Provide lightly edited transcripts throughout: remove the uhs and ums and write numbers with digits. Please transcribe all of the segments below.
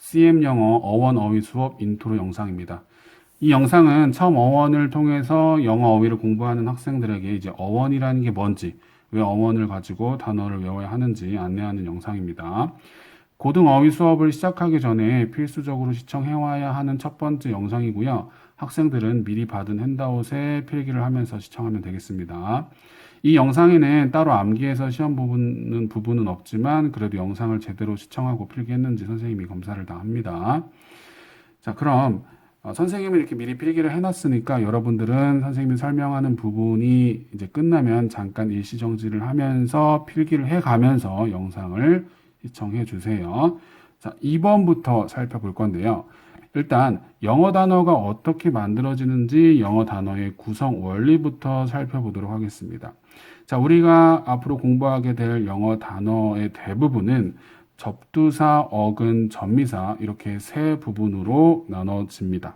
CM 영어 어원 어휘 수업 인트로 영상입니다. 이 영상은 처음 어원을 통해서 영어 어휘를 공부하는 학생들에게 이제 어원이라는 게 뭔지, 왜 어원을 가지고 단어를 외워야 하는지 안내하는 영상입니다. 고등 어휘 수업을 시작하기 전에 필수적으로 시청해와야 하는 첫 번째 영상이고요. 학생들은 미리 받은 핸드아웃에 필기를 하면서 시청하면 되겠습니다. 이 영상에는 따로 암기해서 시험 부분은 없지만 그래도 영상을 제대로 시청하고 필기했는지 선생님이 검사를 다 합니다. 자, 그럼 선생님이 이렇게 미리 필기를 해놨으니까 여러분들은 선생님이 설명하는 부분이 이제 끝나면 잠깐 일시정지를 하면서 필기를 해가면서 영상을 시청해 주세요. 자, 2번부터 살펴볼 건데요. 일단 영어 단어가 어떻게 만들어지는지 영어 단어의 구성 원리부터 살펴보도록 하겠습니다. 자, 우리가 앞으로 공부하게 될 영어 단어의 대부분은 접두사, 어근, 전미사 이렇게 세 부분으로 나눠집니다.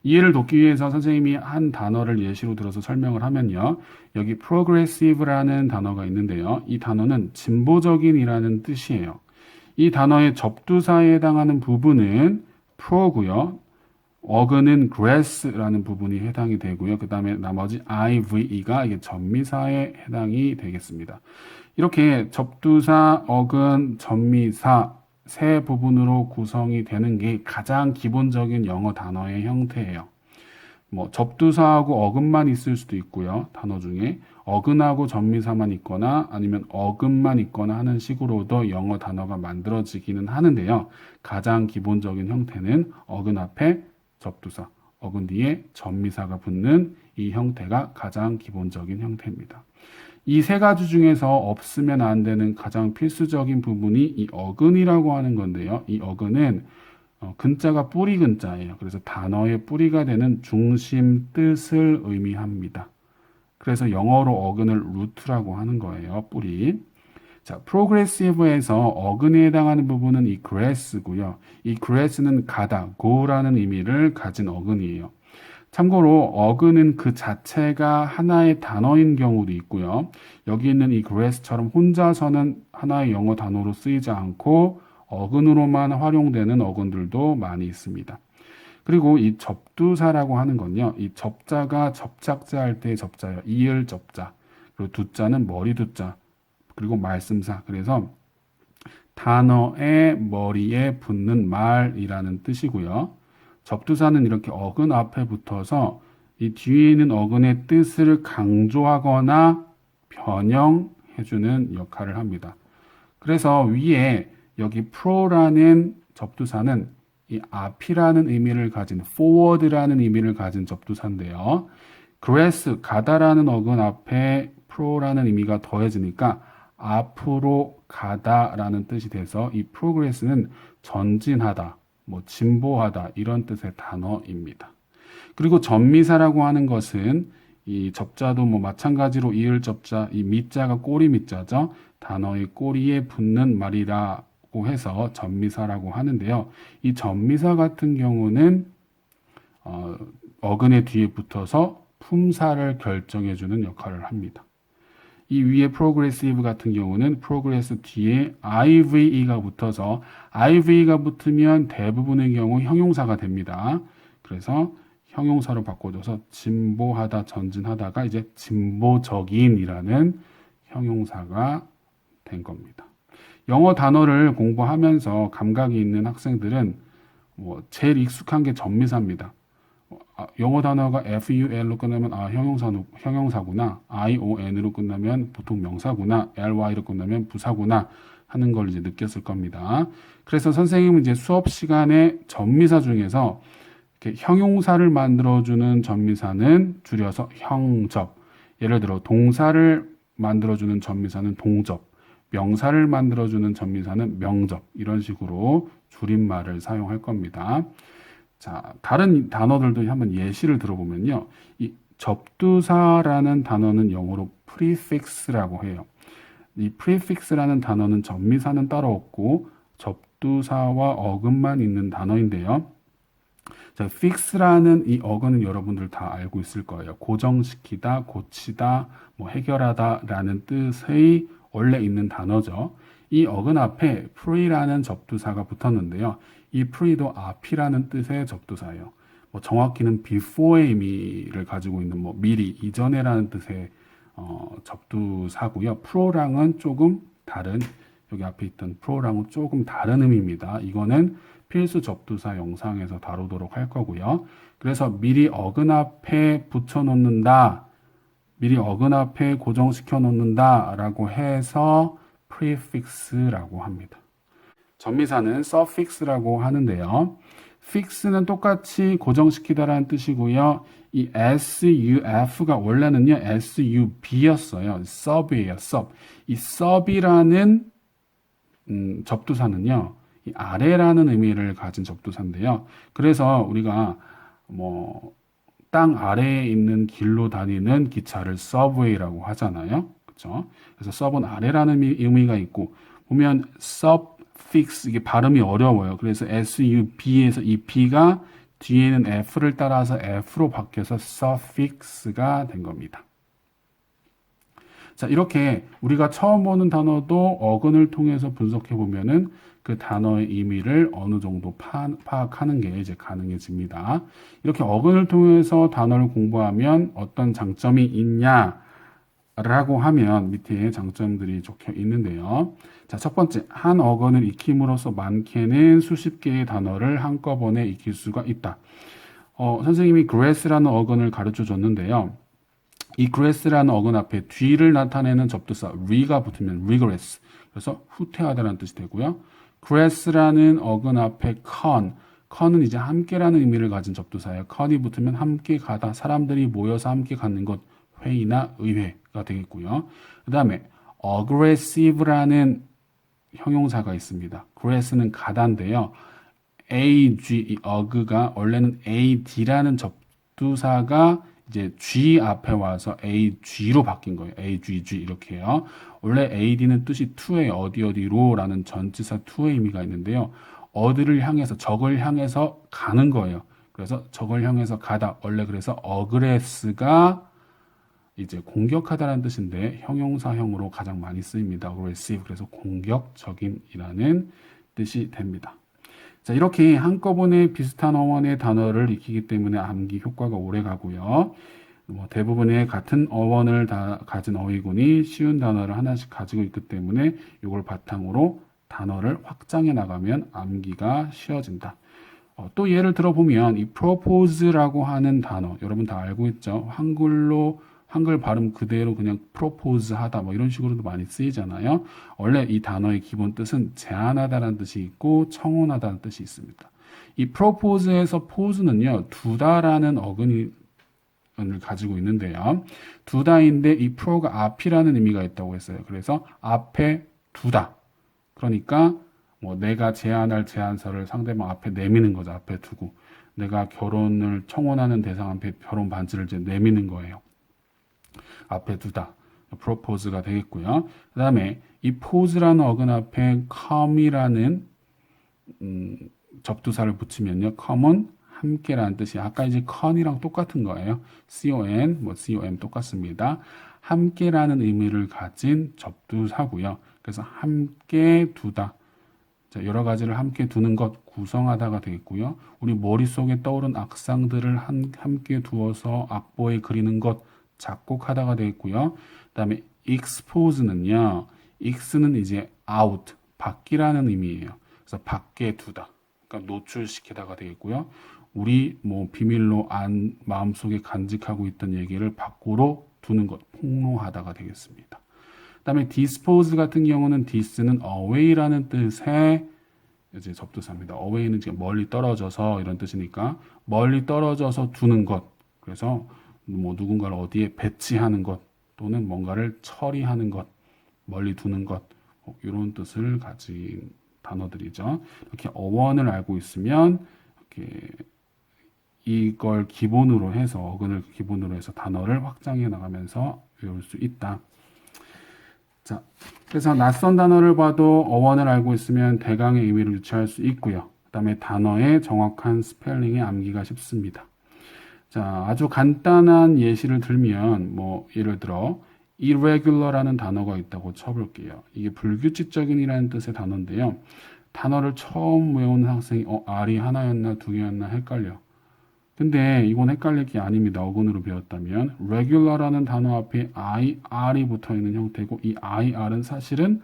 이해를 돕기 위해서 선생님이 한 단어를 예시로 들어서 설명을 하면요. 여기 progressive라는 단어가 있는데요. 이 단어는 진보적인이라는 뜻이에요. 이 단어의 접두사에 해당하는 부분은 pro고요. 어근은 grass라는 부분이 해당이 되고요. 그 다음에 나머지 ive가 이게 전미사에 해당이 되겠습니다. 이렇게 접두사, 어근, 전미사 세 부분으로 구성이 되는 게 가장 기본적인 영어 단어의 형태예요. 뭐 접두사하고 어근만 있을 수도 있고요. 단어 중에 어근하고 전미사만 있거나 아니면 어근만 있거나 하는 식으로도 영어 단어가 만들어지기는 하는데요. 가장 기본적인 형태는 어근 앞에 접두사, 어근 뒤에 전미사가 붙는 이 형태가 가장 기본적인 형태입니다. 이 세 가지 중에서 없으면 안 되는 가장 필수적인 부분이 이 어근이라고 하는 건데요. 이 어근은 근자가 뿌리 근자예요. 그래서 단어의 뿌리가 되는 중심 뜻을 의미합니다. 그래서 영어로 어근을 루트라고 하는 거예요. 뿌리. 자, progressive에서 어근에 해당하는 부분은 이 grass고요. 이 grass는 가다, go라는 의미를 가진 어근이에요. 참고로 어근은 그 자체가 하나의 단어인 경우도 있고요. 여기 있는 이 grass처럼 혼자서는 하나의 영어 단어로 쓰이지 않고 어근으로만 활용되는 어근들도 많이 있습니다. 그리고 이 접두사라고 하는 건요. 이 접자가 접착자 할 때의 접자예요. 이을 접자. 그리고 두자는 머리 두자. 그리고 말씀사. 그래서 단어의 머리에 붙는 말이라는 뜻이고요. 접두사는 이렇게 어근 앞에 붙어서 이 뒤에 있는 어근의 뜻을 강조하거나 변형해주는 역할을 합니다. 그래서 위에 여기 pro라는 접두사는 이 앞이라는 의미를 가진 forward라는 의미를 가진 접두사인데요. grass, 가다라는 어근 앞에 pro라는 의미가 더해지니까 앞으로 가다라는 뜻이 돼서 이 progress는 전진하다, 뭐 진보하다 이런 뜻의 단어입니다. 그리고 전미사라고 하는 것은 이 접자도 뭐 마찬가지로 이을 접자, 이 미자가 꼬리 미자죠. 단어의 꼬리에 붙는 말이라고 해서 전미사라고 하는데요. 이 전미사 같은 경우는 어근의 뒤에 붙어서 품사를 결정해주는 역할을 합니다. 이 위에 progressive 같은 경우는 progress 뒤에 ive가 붙어서 ive가 붙으면 대부분의 경우 형용사가 됩니다. 그래서 형용사로 바꿔줘서 진보하다, 전진하다가 이제 진보적인이라는 형용사가 된 겁니다. 영어 단어를 공부하면서 감각이 있는 학생들은 뭐 제일 익숙한 게 전미사입니다. 영어 단어가 FUL로 끝나면 형용사구나, ION으로 끝나면 보통 명사구나, LY로 끝나면 부사구나 하는 걸 이제 느꼈을 겁니다. 그래서 선생님은 이제 수업 시간에 전미사 중에서 이렇게 형용사를 만들어주는 전미사는 줄여서 형접. 예를 들어 동사를 만들어주는 전미사는 동접, 명사를 만들어주는 전미사는 명접 이런 식으로 줄임말을 사용할 겁니다. 자, 다른 단어들도 한번 예시를 들어보면요. 이 접두사라는 단어는 영어로 prefix라고 해요. 이 prefix라는 단어는 전미사는 따로 없고 접두사와 어근만 있는 단어인데요. 자, fix라는 이 어근은 여러분들 다 알고 있을 거예요. 고정시키다, 고치다, 뭐 해결하다 라는 뜻의 원래 있는 단어죠. 이 어근 앞에 pre라는 접두사가 붙었는데요. 이 pre도 앞이라는 뜻의 접두사예요. 뭐 정확히는 before의 의미를 가지고 있는 뭐 미리, 이전에라는 뜻의 접두사고요. pro랑은 조금 다른, 여기 앞에 있던 pro랑은 조금 다른 의미입니다. 이거는 필수 접두사 영상에서 다루도록 할 거고요. 그래서 미리 어근 앞에 붙여놓는다, 미리 어근 앞에 고정시켜 놓는다 라고 해서 prefix라고 합니다. 전미사는 suffix라고 하는데요. fix는 똑같이 고정시키다라는 뜻이고요. 이 suf가 원래는요 sub였어요. sub이에요. sub. 이 sub이라는 접두사는요, 이 아래라는 의미를 가진 접두사인데요. 그래서 우리가 뭐 땅 아래에 있는 길로 다니는 기차를 subway라고 하잖아요. 그렇죠? 그래서 sub은 아래라는 의미가 있고, 보면 suffix, 이게 발음이 어려워요. 그래서 sub에서 이 b가 뒤에는 f를 따라서 f로 바뀌어서 suffix가 된 겁니다. 자, 이렇게 우리가 처음 보는 단어도 어근을 통해서 분석해 보면은 그 단어의 의미를 어느 정도 파악하는 게 이제 가능해집니다. 이렇게 어근을 통해서 단어를 공부하면 어떤 장점이 있냐라고 하면 밑에 장점들이 적혀 있는데요. 자, 첫 번째, 한 어근을 익힘으로써 많게는 수십 개의 단어를 한꺼번에 익힐 수가 있다. 선생님이 grass라는 어근을 가르쳐 줬는데요. 이 grass라는 어근 앞에 뒤를 나타내는 접두사 re가 붙으면 regress, 그래서 후퇴하다라는 뜻이 되고요. grass라는 어근 앞에 con은 이제 함께라는 의미를 가진 접두사예요. con이 붙으면 함께 가다, 사람들이 모여서 함께 갖는 것, 회의나 의회가 되겠고요. 그 다음에 aggressive라는 형용사가 있습니다. grass는 가다인데요. 이 ag가 원래는 ad라는 접두사가 이제 G 앞에 와서 AG로 바뀐 거예요. AGG 이렇게요. 원래 AD는 뜻이 to에 어디로 라는 전치사 to의 의미가 있는데요. 어디를 향해서, 적을 향해서 가는 거예요. 그래서 적을 향해서 가다. 원래 그래서 aggress가 이제 공격하다라는 뜻인데 형용사형으로 가장 많이 쓰입니다. aggressive. 그래서 공격적인이라는 뜻이 됩니다. 자, 이렇게 한꺼번에 비슷한 어원의 단어를 익히기 때문에 암기 효과가 오래 가고요. 대부분의 같은 어원을 다 가진 어휘군이 쉬운 단어를 하나씩 가지고 있기 때문에 이걸 바탕으로 단어를 확장해 나가면 암기가 쉬워진다. 또 예를 들어보면 이 propose라고 하는 단어, 여러분 다 알고 있죠? 한글 발음 그대로 그냥 propose 하다 뭐 이런 식으로도 많이 쓰이잖아요. 원래 이 단어의 기본 뜻은 제안하다라는 뜻이 있고 청혼하다는 뜻이 있습니다. 이 propose에서 pose는요, 두다라는 어근을 가지고 있는데요. 두다인데 이 pro가 앞이라는 의미가 있다고 했어요. 그래서 앞에 두다. 그러니까 뭐 내가 제안할 제안서를 상대방 앞에 내미는 거죠. 앞에 두고. 내가 결혼을 청혼하는 대상 앞에 결혼 반지를 이제 내미는 거예요. 앞에 두다. propose가 되겠고요. 그 다음에 이 pose라는 어근 앞에 come이라는 접두사를 붙이면요. come은 함께라는 뜻이 아까 이제 con이랑 똑같은 거예요. con, com 똑같습니다. 함께라는 의미를 가진 접두사고요. 그래서 함께 두다. 자, 여러 가지를 함께 두는 것, 구성하다가 되겠고요. 우리 머릿속에 떠오른 악상들을 함께 두어서 악보에 그리는 것, 작곡하다가 되겠고요. 그 다음에 expose는요. ex는 이제 out, 밖이라는 의미예요. 그래서 밖에 두다. 그러니까 노출시키다가 되겠고요. 우리 뭐 비밀로 마음속에 간직하고 있던 얘기를 밖으로 두는 것, 폭로하다가 되겠습니다. 그 다음에 dispose 같은 경우는 dis는 away라는 뜻의 이제 접두사입니다. away는 지금 멀리 떨어져서 이런 뜻이니까 멀리 떨어져서 두는 것. 그래서 뭐 누군가를 어디에 배치하는 것 또는 뭔가를 처리하는 것, 멀리 두는 것, 이런 뜻을 가진 단어들이죠. 이렇게 어원을 알고 있으면 이렇게 이걸 기본으로 해서 어근을 기본으로 해서 단어를 확장해 나가면서 외울 수 있다. 자, 그래서 낯선 단어를 봐도 어원을 알고 있으면 대강의 의미를 유추할 수 있고요. 그다음에 단어의 정확한 스펠링에 암기가 쉽습니다. 자, 아주 간단한 예시를 들면 뭐 예를 들어 irregular라는 단어가 있다고 쳐볼게요. 이게 불규칙적인이라는 뜻의 단어인데요. 단어를 처음 외우는 학생이 R이 하나였나 두 개였나 헷갈려. 근데 이건 헷갈릴 게 아닙니다. 어근으로 배웠다면 regular라는 단어 앞에 IR이 붙어 있는 형태고 이 IR은 사실은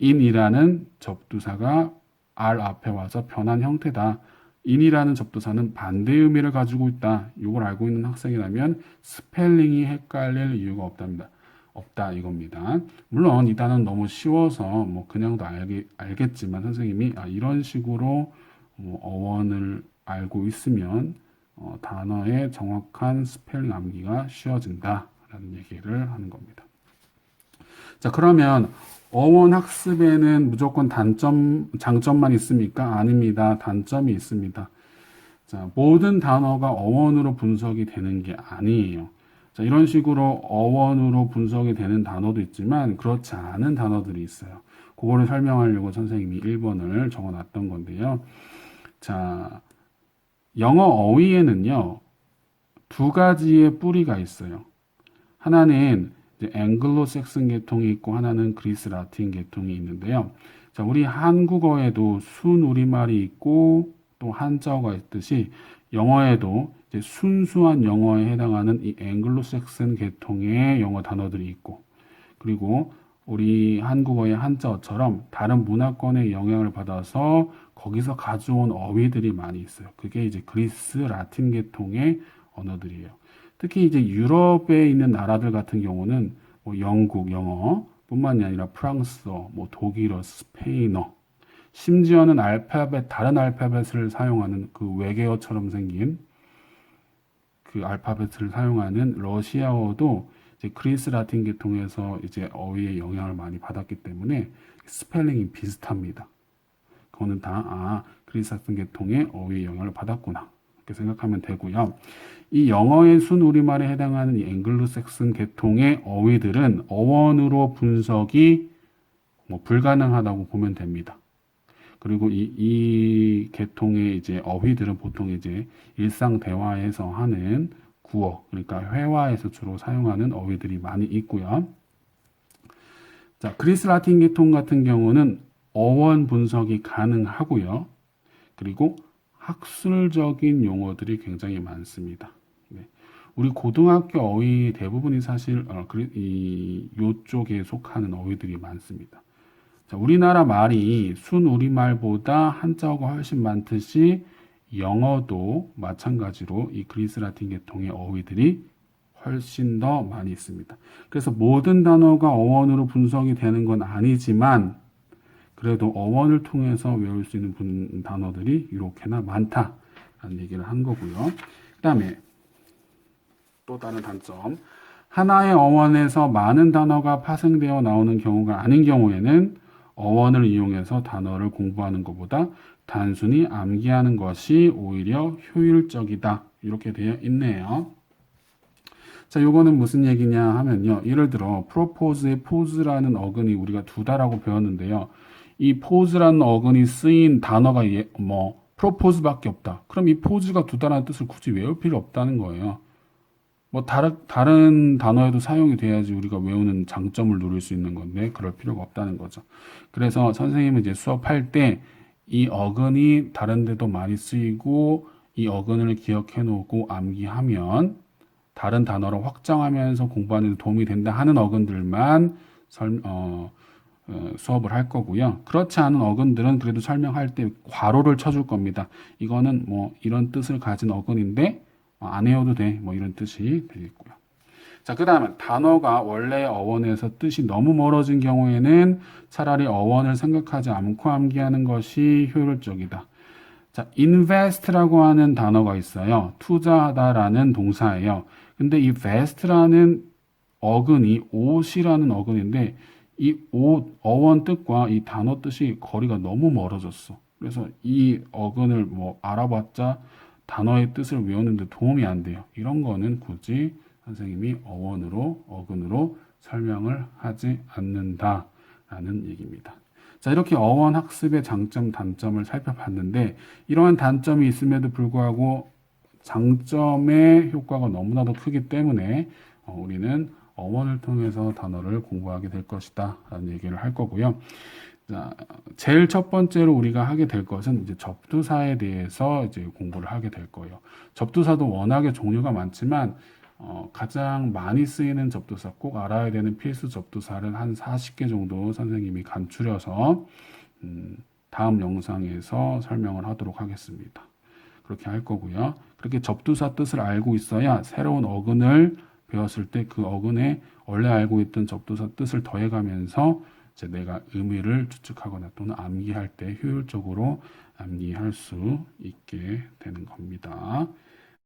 in이라는 접두사가 R 앞에 와서 변한 형태다. in이라는 접두사는 반대 의미를 가지고 있다. 이걸 알고 있는 학생이라면 스펠링이 헷갈릴 이유가 없다 이겁니다. 물론 이 단어는 너무 쉬워서 뭐 그냥도 알겠지만 선생님이 이런 식으로 어원을 알고 있으면 단어의 정확한 스펠링 암기가 쉬워진다라는 얘기를 하는 겁니다. 자, 그러면 어원 학습에는 무조건 장점만 있습니까? 아닙니다. 단점이 있습니다. 자, 모든 단어가 어원으로 분석이 되는 게 아니에요. 자, 이런 식으로 어원으로 분석이 되는 단어도 있지만 그렇지 않은 단어들이 있어요. 그거를 설명하려고 선생님이 1번을 적어 놨던 건데요. 자, 영어 어휘에는요, 두 가지의 뿌리가 있어요. 하나는 이제 앵글로색슨 계통이 있고 하나는 그리스 라틴 계통이 있는데요. 자, 우리 한국어에도 순우리말이 있고 또 한자어가 있듯이 영어에도 이제 순수한 영어에 해당하는 이 앵글로색슨 계통의 영어 단어들이 있고 그리고 우리 한국어의 한자어처럼 다른 문화권의 영향을 받아서 거기서 가져온 어휘들이 많이 있어요. 그게 이제 그리스 라틴 계통의 언어들이에요. 특히 이제 유럽에 있는 나라들 같은 경우는 뭐 영국 영어 뿐만이 아니라 프랑스어, 뭐 독일어, 스페인어, 심지어는 다른 알파벳을 사용하는 그 외계어처럼 생긴 그 알파벳을 사용하는 러시아어도 이제 그리스 라틴 계통에서 이제 어휘의 영향을 많이 받았기 때문에 스펠링이 비슷합니다. 그거는 다 그리스 라틴 계통의 어휘의 영향을 받았구나 이렇게 생각하면 되고요. 이 영어의 순우리말에 해당하는 이 앵글로색슨 계통의 어휘들은 어원으로 분석이 불가능하다고 보면 됩니다. 그리고 이 계통의 이제 어휘들은 보통 이제 일상 대화에서 하는 구어, 그러니까 회화에서 주로 사용하는 어휘들이 많이 있고요. 자, 그리스 라틴 계통 같은 경우는 어원 분석이 가능하고요. 그리고 학술적인 용어들이 굉장히 많습니다. 네. 우리 고등학교 어휘 대부분이 사실 이쪽에 속하는 어휘들이 많습니다. 자, 우리나라 말이 순우리말보다 한자어가 훨씬 많듯이 영어도 마찬가지로 이 그리스 라틴 계통의 어휘들이 훨씬 더 많이 있습니다. 그래서 모든 단어가 어원으로 분석이 되는 건 아니지만 그래도 어원을 통해서 외울 수 있는 단어들이 이렇게나 많다라는 얘기를 한 거고요. 그 다음에 또 다른 단점. 하나의 어원에서 많은 단어가 파생되어 나오는 경우가 아닌 경우에는 어원을 이용해서 단어를 공부하는 것보다 단순히 암기하는 것이 오히려 효율적이다. 이렇게 되어 있네요. 자, 요거는 무슨 얘기냐 하면요. 예를 들어 propose의 pose라는 어근이 우리가 두다라고 배웠는데요. 이 pose라는 어근이 쓰인 단어가 propose밖에 없다. 그럼 이 pose가 두다라는 뜻을 굳이 외울 필요 없다는 거예요. 다른 단어에도 사용이 돼야지 우리가 외우는 장점을 누릴 수 있는 건데, 그럴 필요가 없다는 거죠. 그래서 선생님은 이제 수업할 때 이 어근이 다른 데도 많이 쓰이고, 이 어근을 기억해 놓고 암기하면 다른 단어를 확장하면서 공부하는 데 도움이 된다 하는 어근들만 수업을 할 거고요. 그렇지 않은 어근들은 그래도 설명할 때 괄호를 쳐줄 겁니다. 이거는 이런 뜻을 가진 어근인데, 안 외워도 돼. 이런 뜻이 되겠고요. 자, 그 다음에 단어가 원래 어원에서 뜻이 너무 멀어진 경우에는 차라리 어원을 생각하지 않고 암기하는 것이 효율적이다. 자, invest라고 하는 단어가 있어요. 투자하다라는 동사예요. 근데 이 vest라는 어근이 옷이라는 어근인데 이 옷, 어원 뜻과 이 단어 뜻이 거리가 너무 멀어졌어. 그래서 이 어근을 알아봤자 단어의 뜻을 외우는데 도움이 안 돼요. 이런 거는 굳이 선생님이 어근으로 설명을 하지 않는다라는 얘기입니다. 자, 이렇게 어원 학습의 장점, 단점을 살펴봤는데 이러한 단점이 있음에도 불구하고 장점의 효과가 너무나도 크기 때문에 우리는 어원을 통해서 단어를 공부하게 될 것이다 라는 얘기를 할 거고요. 자, 제일 첫 번째로 우리가 하게 될 것은 이제 접두사에 대해서 이제 공부를 하게 될 거예요. 접두사도 워낙에 종류가 많지만 가장 많이 쓰이는 접두사, 꼭 알아야 되는 필수 접두사를 한 40개 정도 선생님이 간추려서 다음 영상에서 설명을 하도록 하겠습니다. 그렇게 할 거고요. 그렇게 접두사 뜻을 알고 있어야 새로운 어근을 배웠을 때 그 어근에 원래 알고 있던 접두사 뜻을 더해가면서 이제 내가 의미를 추측하거나 또는 암기할 때 효율적으로 암기할 수 있게 되는 겁니다.